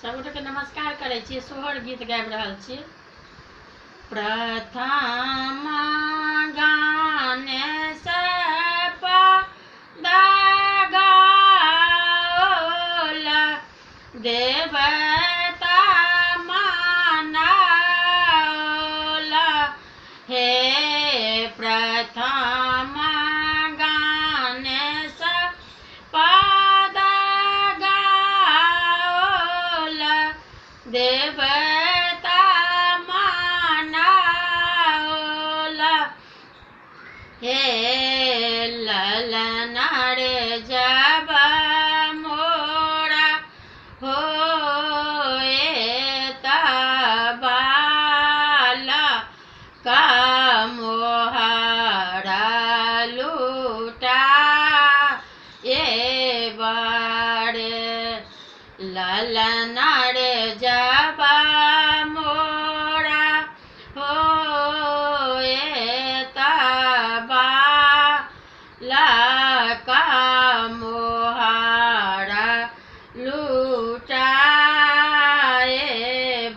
सबगोटे के नमस्कार करे छी। सोहर गीत गाबि रहल छी। प्रथम गाने से पदागौल देवता मनाओल हे प्रथम गाने से पदागौल देवता मनाओल हे ललना रे जब मोरा होए तबाला का मोहरा लूटा ये बारे ललना रे जब मोरा होए तबाला का मोहरा लूटाए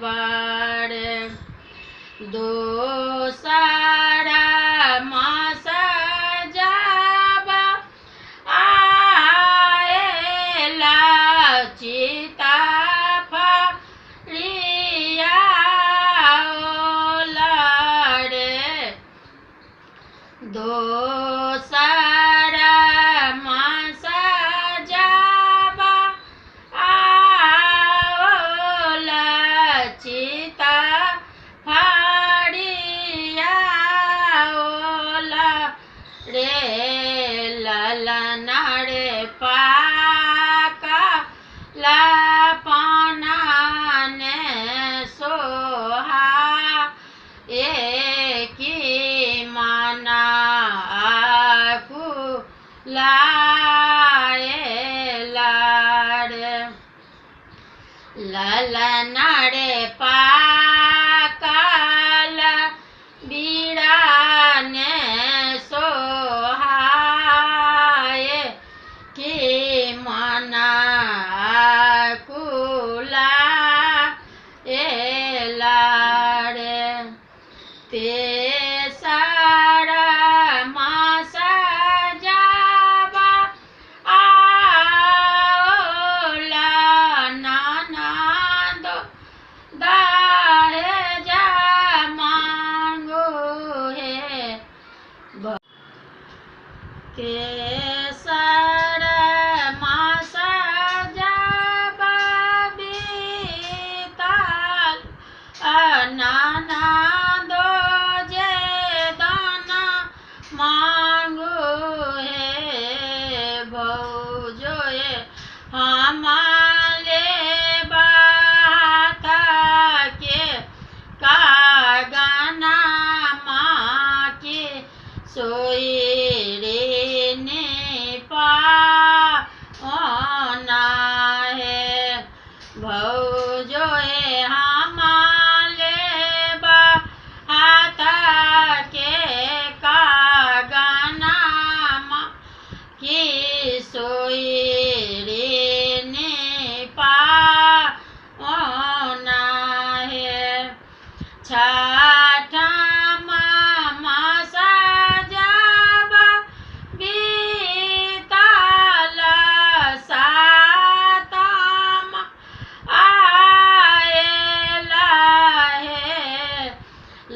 बारे दोसरा मास जब आएला चिता फरियाओल रे दोसरा मास जब आओल चिता फरियाओल रे ललना रे पाका लापना ने सोहा एकी माना आकुलाए लारे ललना रे पाकल बीड़ा ने सोहाए की मना कुला एलारे तेसरा मास जब आओल ननद दहेज मांगो हे तेसर मास जब बीतल ननद जे दाना मांगो हे भौजो हमारे बात के कागना माँ के सोई रे ने पाना है भौजो हमारे बात के कागना माँ की सोई रे ने पाना है छठम मास जब बीतल सातम आएला हे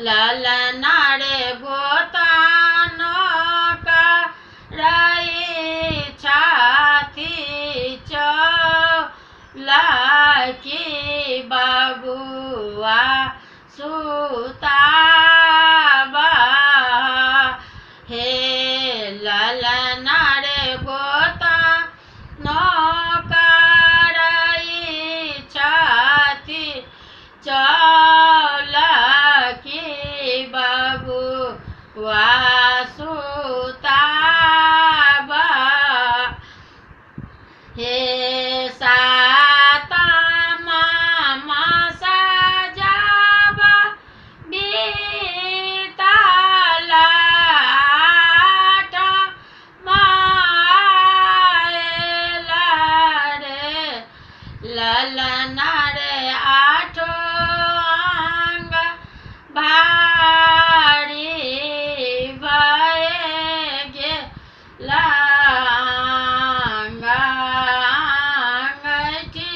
ललना रे गोतन करई छाती चौलाकी बबुआ सुताबा हे ललना रे गोतन करई छाती चौलाकी बबुआ सुताबा हे सातम ललना रे आठो अंग भारी भए गेला अंगठी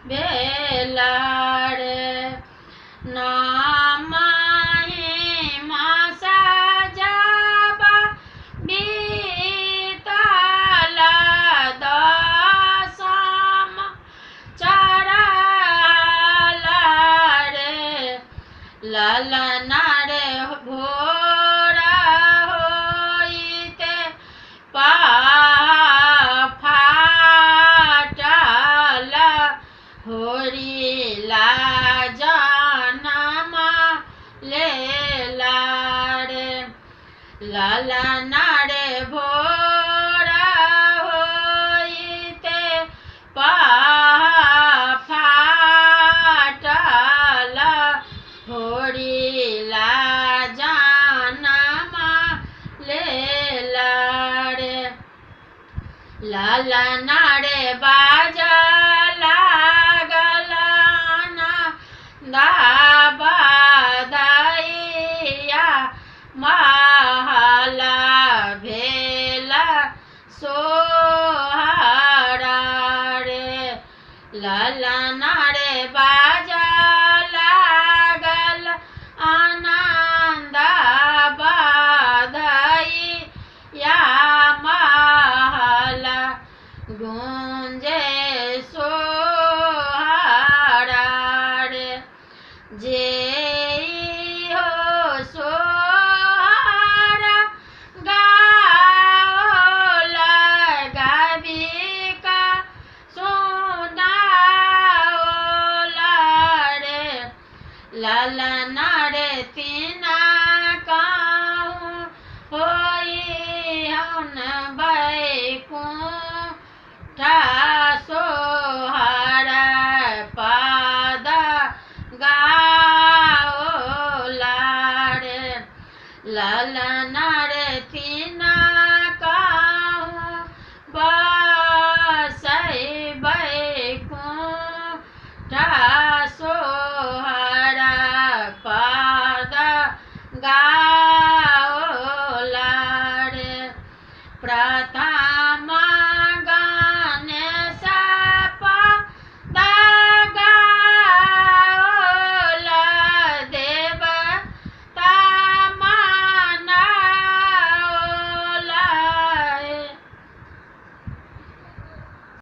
भेला रे नामहिमा सजाबा बीतल दशम चढ़ल रे ललना रे भोर होइते फाटल होरिला जनम लेला रे ललना रे भोर होइते फाटल होरिला जनम लेला रे ललना रे बाजा लागल बधाइया महल भेल सोहरा रे ललना रे बाजा लागल आनंद बधाइया महल गूंजे सोहरा रे जे हो सोहरा गाओ लगाबी का सुनाओ रे ललना